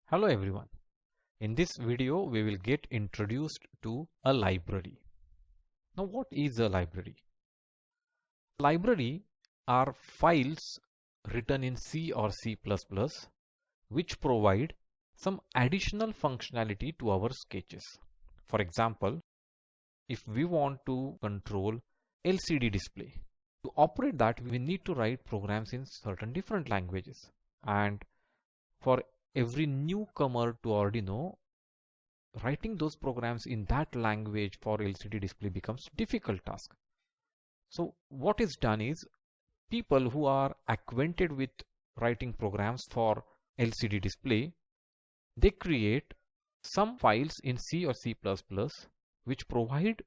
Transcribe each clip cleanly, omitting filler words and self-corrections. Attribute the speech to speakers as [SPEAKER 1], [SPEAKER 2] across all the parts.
[SPEAKER 1] Hello everyone. In this video, we will get introduced to a library. Now, what is a library? Library are files written in C or C++ which provide some additional functionality to our sketches. For example, if we want to control LCD display, to operate that we need to write programs in certain different languages, and for every newcomer to Arduino, writing those programs in that language for LCD display becomes difficult task. So what is done is, people who are acquainted with writing programs for LCD display, they create some files in C or C++ which provide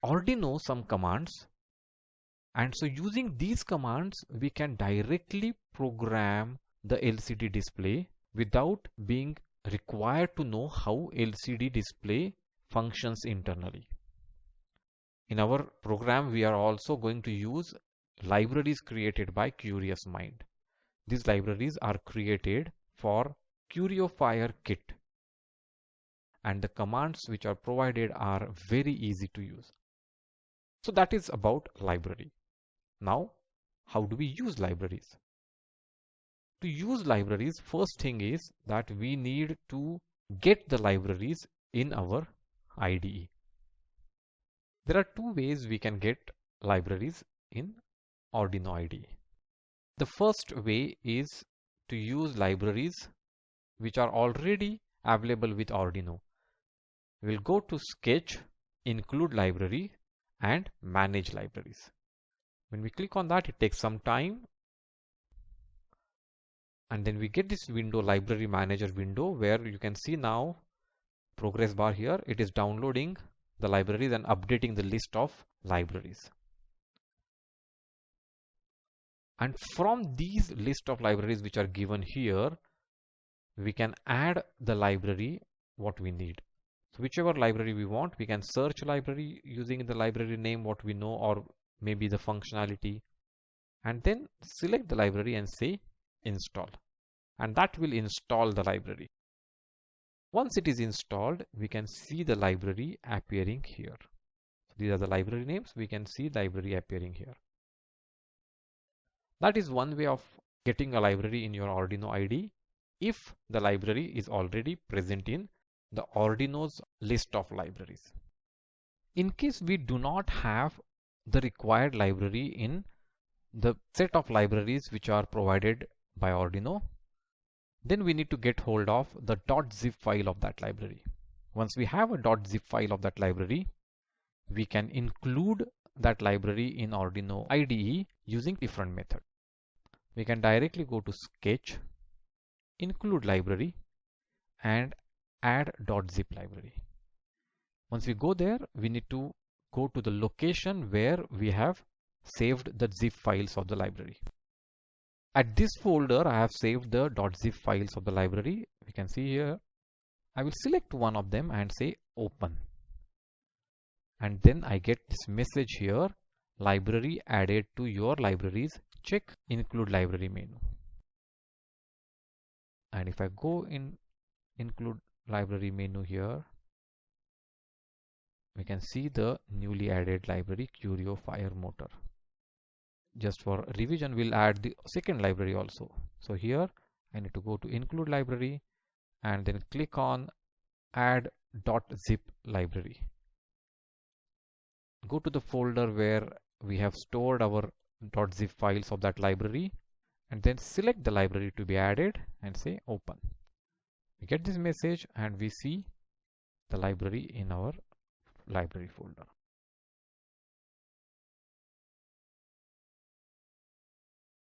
[SPEAKER 1] Arduino some commands, and so using these commands we can directly program the LCD display without being required to know how LCD display functions internally. In our program, we are also going to use libraries created by Curious Mind. These libraries are created for CurioFire Kit, and the commands which are provided are very easy to use. So that is about library. Now, how do we use libraries? To use libraries, first thing is that we need to get the libraries in our IDE. There are two ways we can get libraries in Arduino IDE. The first way is to use libraries which are already available with Arduino. We'll go to Sketch, Include Library, and Manage Libraries. When we click on that, it takes some time, and then we get this window, Library Manager window, where you can see now progress bar here. It is downloading the libraries and updating the list of libraries. And from these list of libraries which are given here, we can add the library what we need. So whichever library we want, we can search library using the library name what we know, or maybe the functionality, and then select the library and say install, and that will install the library. Once it is installed, we can see the library appearing here. So these are the library names. We can see library appearing here. That is one way of getting a library in your Arduino IDE if the library is already present in the Arduino's list of libraries. In case we do not have the required library in the set of libraries which are provided by Arduino, then we need to get hold of the .zip file of that library. Once we have a .zip file of that library, we can include that library in Arduino IDE using different method. We can directly go to Sketch, Include Library, and add .zip library. Once we go there, we need to go to the location where we have saved the zip files of the library. At this folder, I have saved the .zip files of the library. We can see here. I will select one of them and say open. And then I get this message here, library added to your libraries. Check include library menu. And if I go in include library menu here, we can see the newly added library CurioFire Motor. Just for revision, we'll add the second library also. So here I need to go to include library and then click on add .zip library. Go to the folder where we have stored our .zip files of that library, and then select the library to be added and say open. We get this message and we see the library in our library folder.